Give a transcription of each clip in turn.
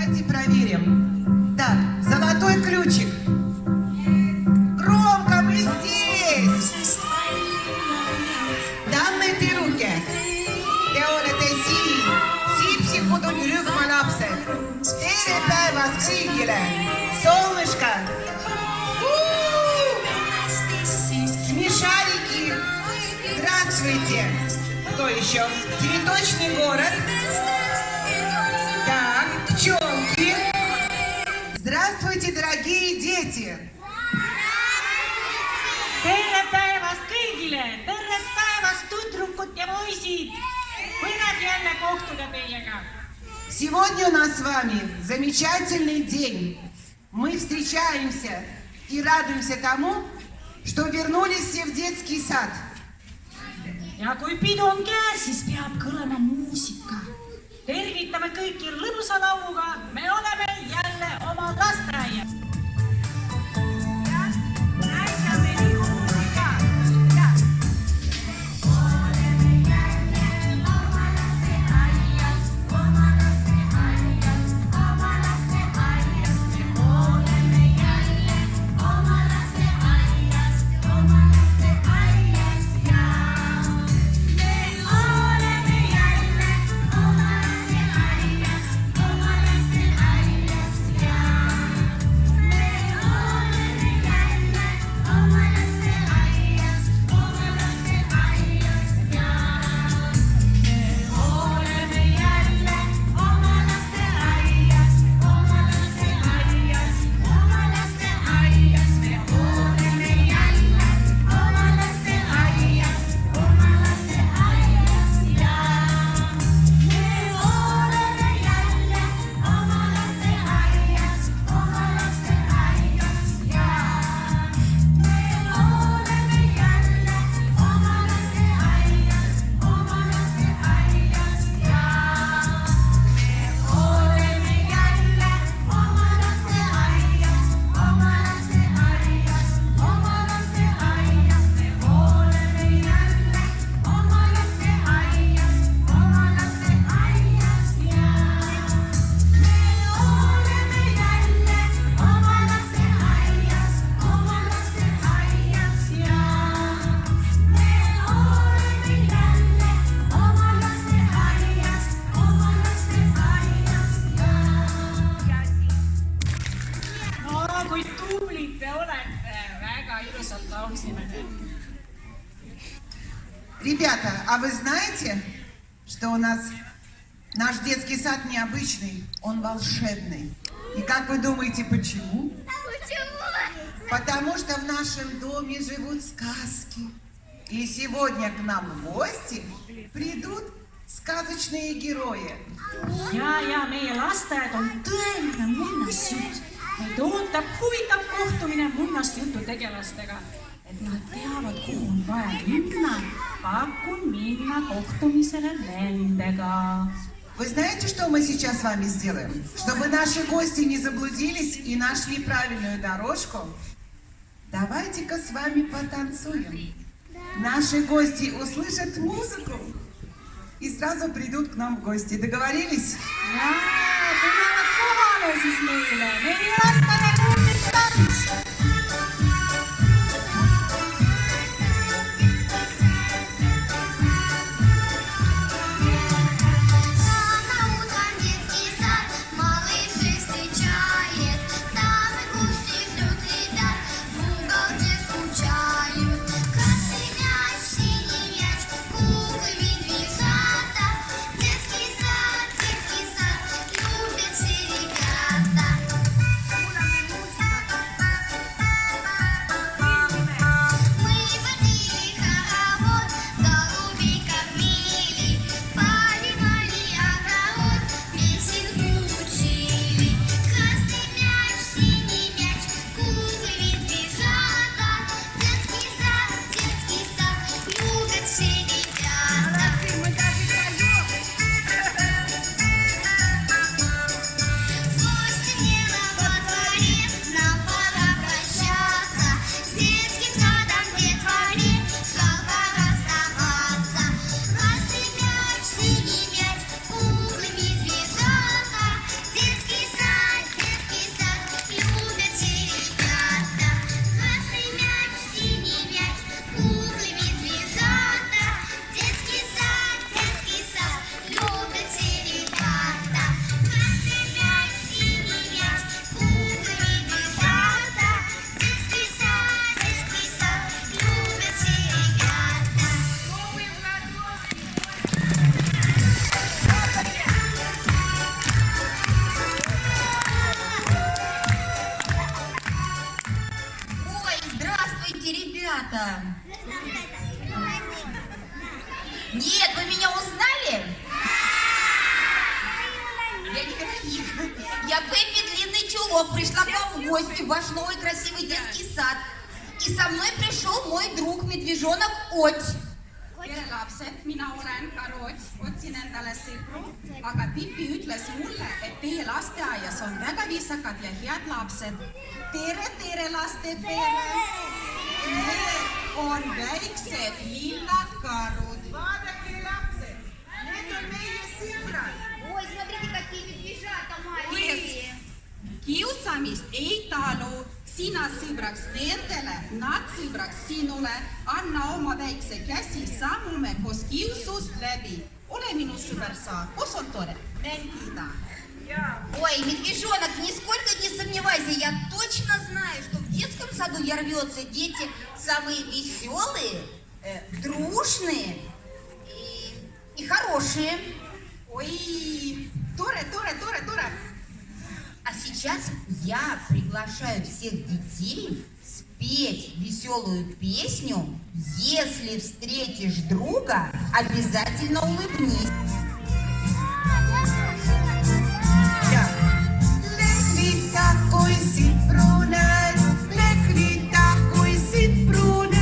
Давайте проверим. Так, золотой ключик. Громко, мы здесь. Данные ты руки. Солнышко. Смешарики. Здравствуйте. Кто еще? Цветочный город. Так, пчелки. Здравствуйте, дорогие дети. Tere päevast kõigile! Tere päevast, tüdrukud ja poisid! Põnev jälle kohtuda teiega! Сегодня у нас с вами замечательный день. Мы встречаемся и радуемся тому, что вернулись все в детский сад. Ja kui pidu on käes, siis peab kõlama muusika. Tervitame kõiki lõbusa lauluga. Me oleme jälle oma lasteaias. Ребята, а вы знаете, что у нас наш детский сад необычный, он волшебный. И как вы думаете, почему? Потому что в нашем доме живут сказки. И сегодня к нам в гости придут сказочные герои. Ja meie lasteaed on tõeline muinasjutt. Meid ootab huvitav kohtumine muinasjutu tegelastega. Et nad teavad, kuhu on vaja minna. Pakun minna kohtumisele nendega. Вы знаете, что мы сейчас с вами сделаем? Чтобы наши гости не заблудились и нашли правильную дорожку, давайте-ка с вами потанцуем. Наши гости услышат музыку и сразу придут к нам в гости. Договорились? Ja, tulevad kohale siis meile. Meie lasteaed kuulib tants. ребята? Нет, вы меня узнали? Я не Я Пеппи Длинный Чулок, пришла к вам в гости в ваш новый красивый детский сад. И со мной пришел мой друг медвежонок Оть. tere lapsed, mina olen Karots, otsin endale sõpru, aga Pipi ütles mulle, et teie lasteaias on väga viisakad ja head lapsed. tere lastepere! Need on väiksed lillad karud. Vaadake, lapsed, need on meie sõbrad. Ой, смотрите, какие медвежата Kes маленькие. kiusamist ei talu, sina sõbraks nendele, nad sõbraks sinule, anna oma väikse käsi, sammume koos kiusust läbi. Ole minu sõber sa, kus on tore, mängida. Ой, медвежонок, нисколько не сомневайся, я точно знаю, что в детском саду Ярвётся дети самые веселые, дружные и хорошие. Oi, tore. А сейчас я приглашаю всех детей спеть веселую песню «Если встретишь друга, обязательно улыбнись». Lehvid takkuisid pruuned, lehvid takkuisid pruuned,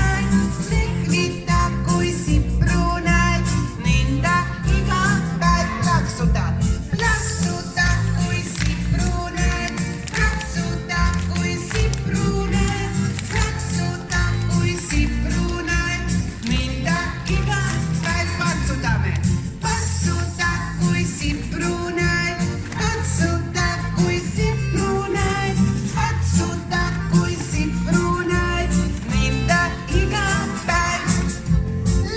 lehvid takkuisid pruuned, nõnda iga päev plaksutad. Plaksu takkuisid pruuned, plaksu takkuisid pruuned, plaksu takkuisid pruuned, nõnda iga päev patsutame. Patsu takkuisid pruuned, patsu takkuisid pruuned, patsu takkuisid pruuned, nõnda iga päev.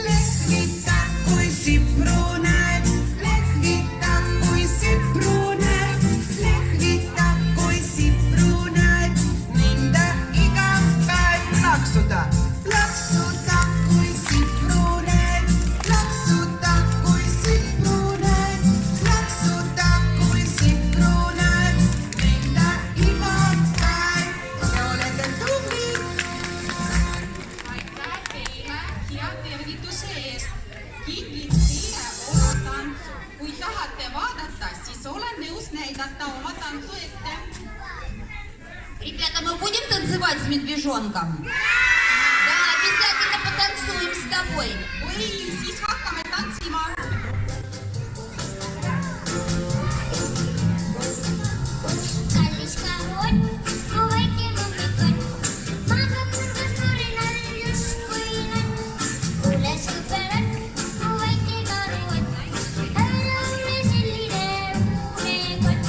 Lehvid takkuisid pruuned, lehvid takkuisid pruuned, lehvid takkuisid pruuned, nõnda iga päev plaksuda. Plaksu takkuisid pruuned, plaksu takkuisid pruuned, plaksu takkuisid pruuned, nõnda iga päev. Te olete tublid. Aitäh teile hea tervituse eest. Kingin teile oma tantsu. Kui tahate vaadata, siis olen nõus näidata oma tantsu ette. Ребята, мы будем танцевать с медвежонком? Да, обязательно потанцуем с тобой. Oi, siis hakkame tantsima. Kallis karott, mu väike nummikott, magab nurgas nurinal justkui nunn. Kuule sõbrad, mu väike karott, ära ole selline unekott.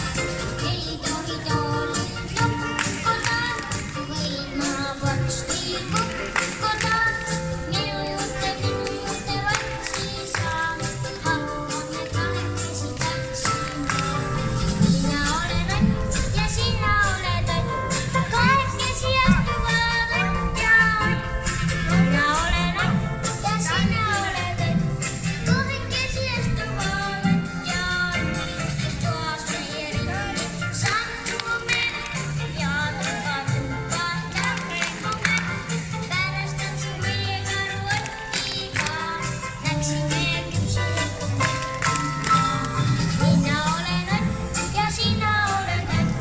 Ei tohi toolil nokkuda, võin ma varsti kukkuda. Minu juurde vatsi sa, hakkame kahekesi tantsima. Mina olen Ott ja sina oled Ott, kahekesi astuvad Ott ja Ott. Mina olen Ott ja sina oled Ott, kahekesi astuvad Ott ja Ott. Toas meie ringi sattume ja tuba nägime. Pärast tantsu meie karu Ottiga läksime küpsisõituma. Mina olen Ott ja sina oled Ott,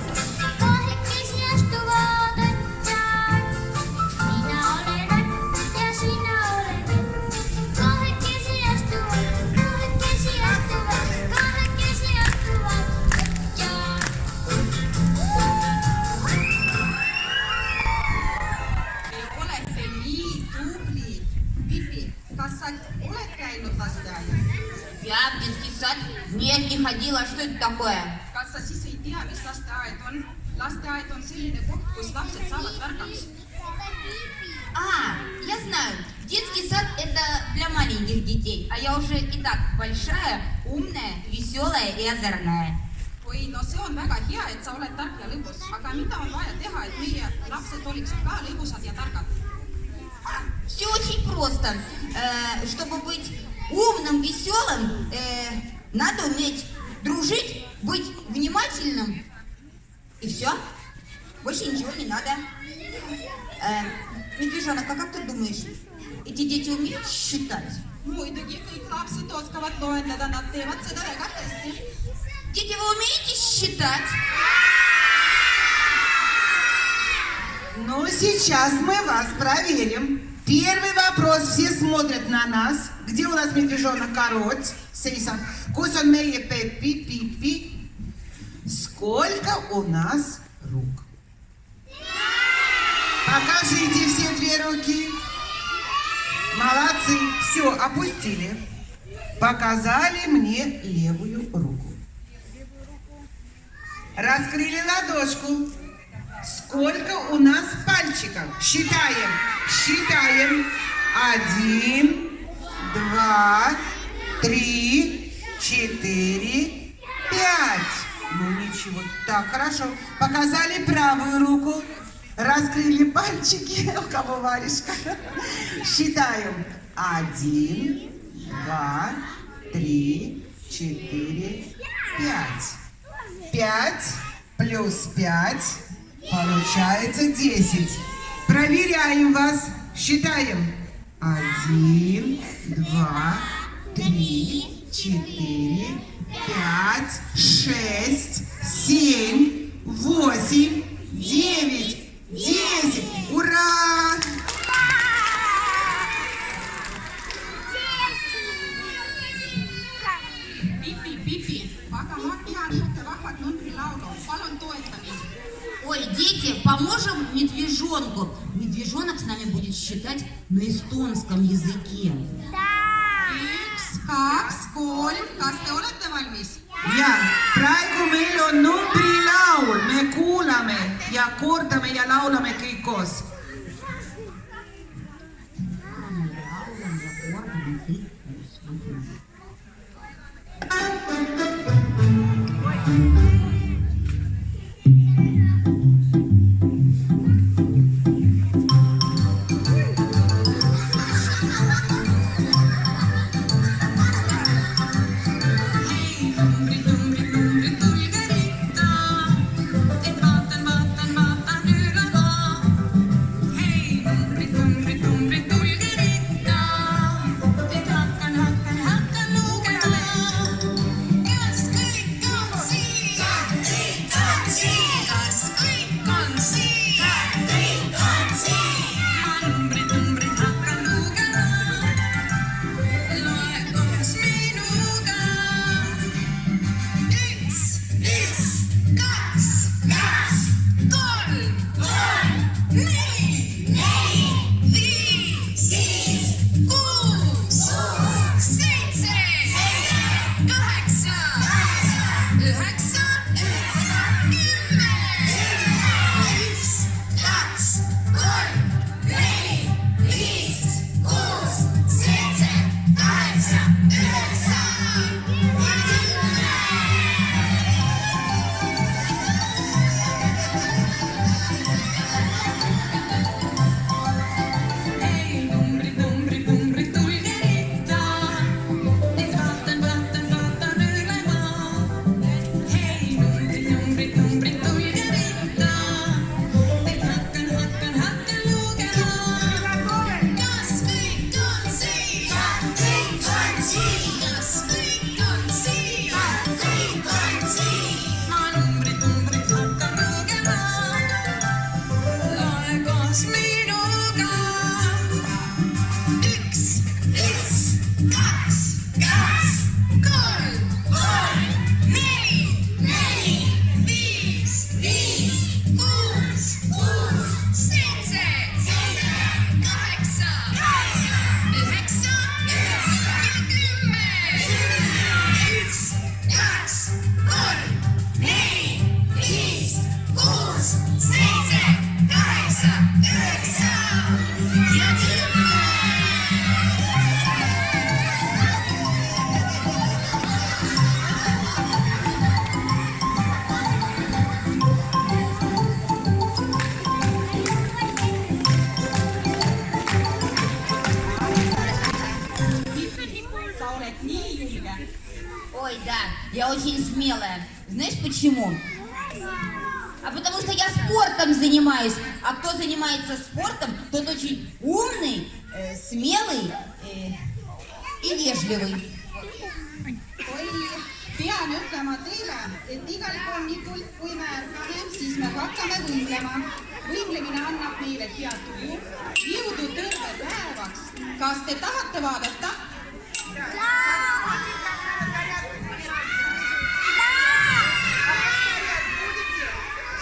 kahekesi astuvad Ott ja Ott. Mina olen Ott ja sina oled Ott, kahekesi astuvad Ott ja Ott. Te olete nii tublid. Pipi, kas sa oled käinud lasteaias? Я в детский сад? Нет, не ходила. Что это такое? Kas sa siis ei tea, mis lasteaed on? Lasteaed on selline koht, kus lapsed saavad targaks. Я знаю. Детский сад это для маленьких детей. А я уже и так большая, умная, веселая и озорная. Oi, no see on väga hea, et sa oled tark ja lõbus. Aga mida on vaja teha, et meie lapsed oleksid ka lõbusad ja targad? Все очень просто. Чтобы быть умным, веселым, надо уметь дружить, быть внимательным. И все. Больше ничего не надо. Медвежонок, а как ты думаешь, эти дети умеют считать? Muitakin kõik lapsed oskavad loendada, nad teevad seda väga hästi. Дети, вы умеете считать? Ну, сейчас мы вас проверим. Первый вопрос. Все смотрят на нас. Где у нас медвежонок Короть? Сейсан. Кусон мeye пеппи, пиппи. Сколько у нас рук? Покажите все две руки. Молодцы. Все, опустили. Показали мне левую руку. Раскрыли ладошку. Сколько у нас пальчиков? Считаем. Считаем. 1, 2, 3, 4, 5. Ну ничего. Так, хорошо. Показали правую руку. Раскрыли пальчики. У кого варежка? Считаем. 1, 2, 3, 4, 5. 5 плюс 5 получается 10. Проверяем вас. Считаем. 1, 2, 3, 4, 5, 6, 7, 8, 9, 10. Ура! Pipi, aga ma tean ühte vahvat numbrilaulu, palun toeta mind. Ой, дети, поможем медвежонку. Медвежонок с нами будет считать на эстонском языке. 1, 2, 3, kas te olete valmis? Ja praegu meil on numbrilaul, me kuulame ja kordame ja laulame kõik koos. Ой, да, я очень смелая. Знаешь почему? А потому что я спортом занимаюсь. А кто занимается спортом, тот очень умный, смелый и вежливый. oi, pean ütlema teile, et igal hommikul, kui me ärkame, siis me hakkame võimlema. Võimlemine annab meile head tuju, jõudu terve päevaks. Kas te tahate vaadata?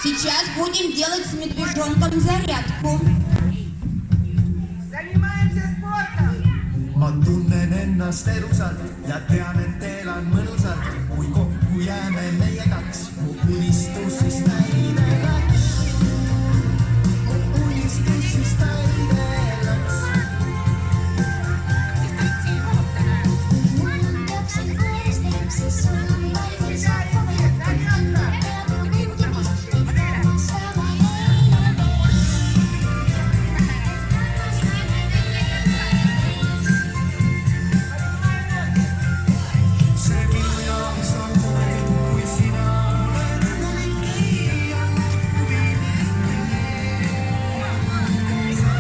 Сейчас будем делать с медвежонком зарядку. Занимаемся спортом! ma tunnen ennast elusalt ja tean, et elan mõnusalt, kui kokku jääme meie kaks. mu unistus siis täide läks. mu unistus siis täide läks. see minu jaoks on muidugi, kui sina oled õnnelik ja huvi sa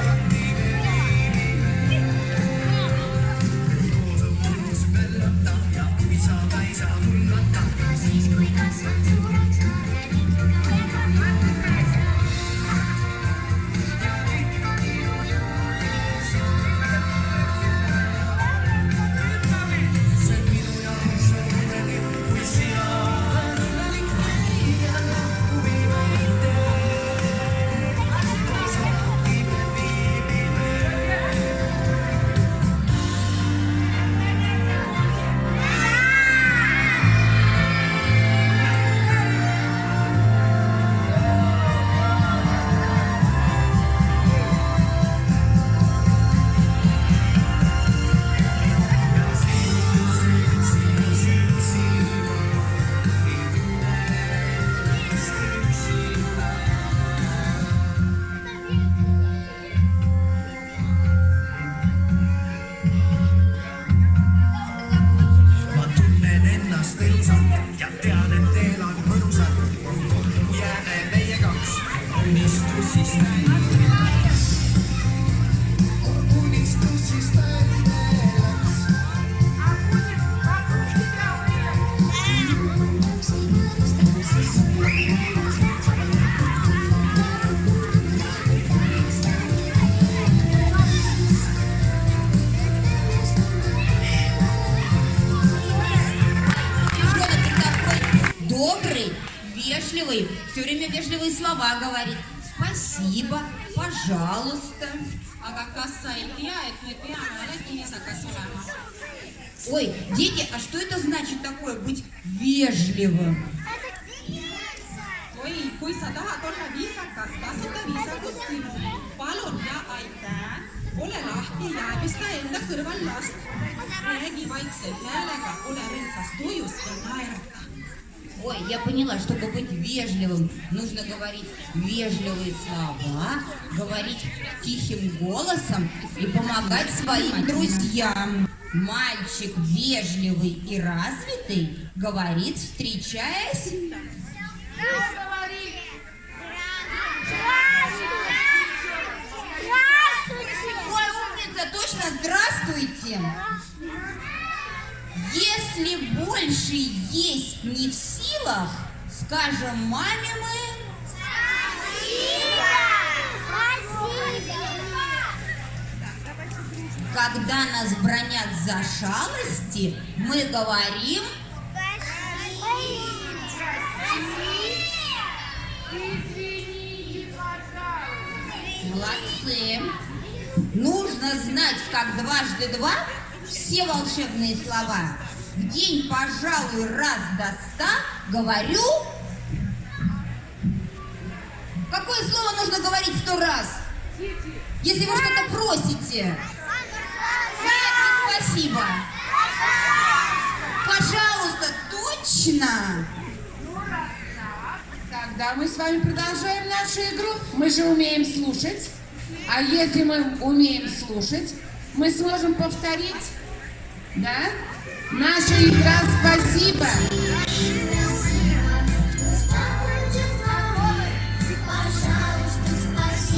koos õhtus möllata ja kui sa ka ei saa tullata. siis kui kasvan suureks see minu jaoks on muidugi, kui sina oled õnnelik ja huvi ma tunnen ennast elusalt ja tean, et elan mõnusalt, kui kokku jääme meie kaks. unistus siis täide läks. unistus siis täide läks. Медвежонок такой добрый, вежливый, все время вежливые слова говорит. Спасибо, пожалуйста. Aga kas sa ei tea, et me peame alati viisakas olema? Ой, дети, а что это значит такое быть вежливым? Oi, kui sa tahad olla viisakas, kasuta viisakust sinu. Palun ja aitäh. Ole lahke ja pista enda kõrval last. Räägi vaikse häälega, ole rõõmsas tujus ja naerata. Ой, я поняла, чтобы быть вежливым, нужно говорить вежливые слова, говорить тихим голосом и помогать своим друзьям. Мальчик вежливый и развитый говорит, встречаясь. Ой, умница, точно, здравствуйте. Если больше есть не в силах, скажем маме мы. Когда нас бронят за шалости, мы говорим. Молодцы. Нужно знать, как дважды два, все волшебные слова. В день, пожалуй, раз до 100 говорю. Какое слово нужно говорить 100 раз? Если вы что-то просите. Нет, не спасибо. Пожалуйста, точно. Тогда мы с вами продолжаем нашу игру. Мы же умеем слушать. А если мы умеем слушать, мы сможем повторить. Да? Наша игра «Спасибо». Пожалуйста, спасибо.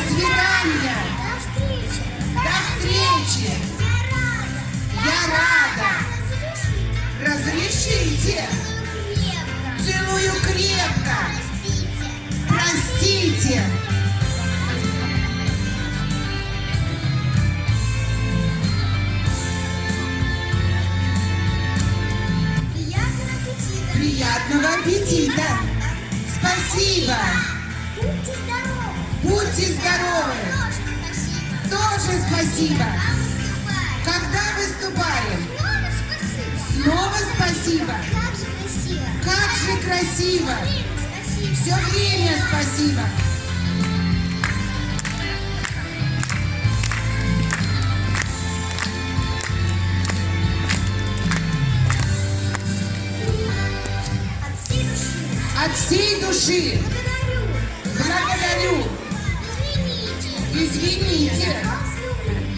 свидания. До встречи. Я рада. Разрешите. Целую крепко. Простите. Приятного аппетита. Спасибо. Будьте здоровы. Тоже спасибо. Когда выступаем? Снова спасибо. Как же красиво. Все время спасибо. От всей души благодарю. Извините,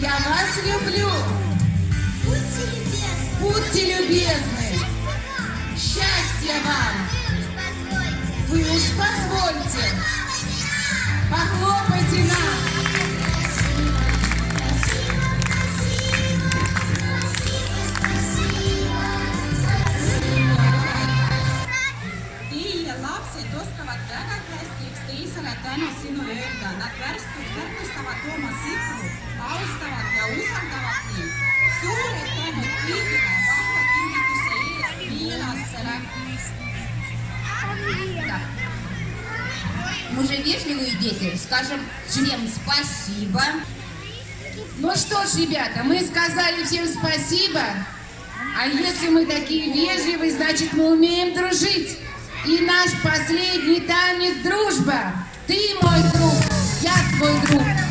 я вас люблю. Будьте любезны. Счастья вам. Вы уж позвольте. Похлопайте нам. Teie lapsed oskavad väga hästi üksteisele tänu sinu öelda. Nad väärtustavad oma sõpru, austavad ja usaldavad neid. Suured tänud kõigile vahva kingituse eest meie lastele. Так. Мы же вежливые дети, скажем всем спасибо. Ну что ж, ребята, мы сказали всем спасибо. А если мы такие вежливые, значит мы умеем дружить. И наш последний танец — дружба. Ты мой друг, я твой друг.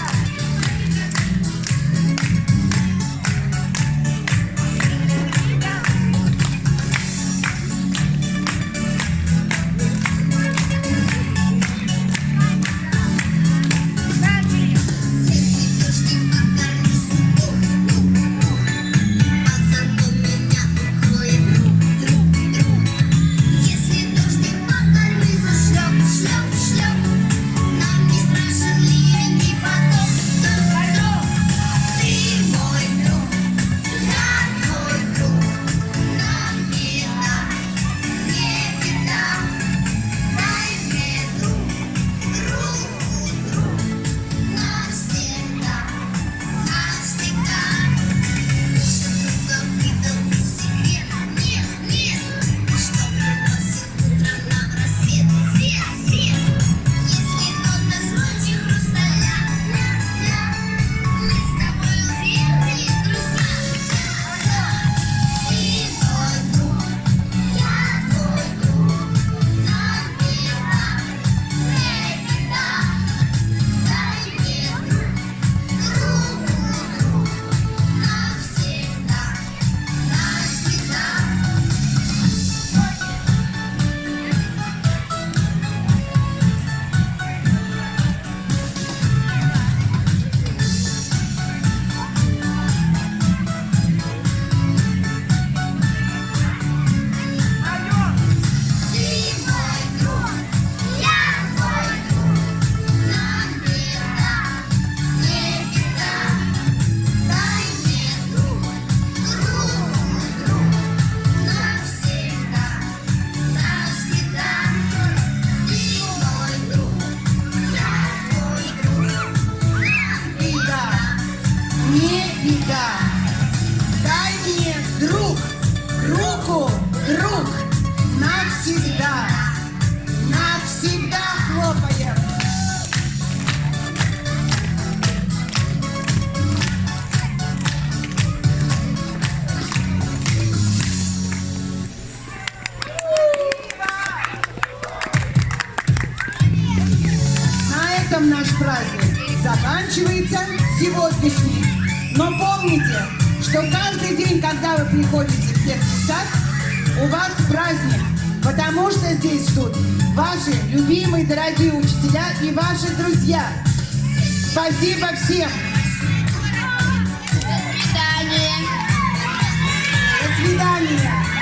этом наш праздник заканчивается сегодняшний. Но помните, что каждый день, когда вы приходите в детский сад, у вас праздник, потому что здесь ждут ваши любимые, дорогие учителя и ваши друзья. Спасибо всем! До свидания! До свидания!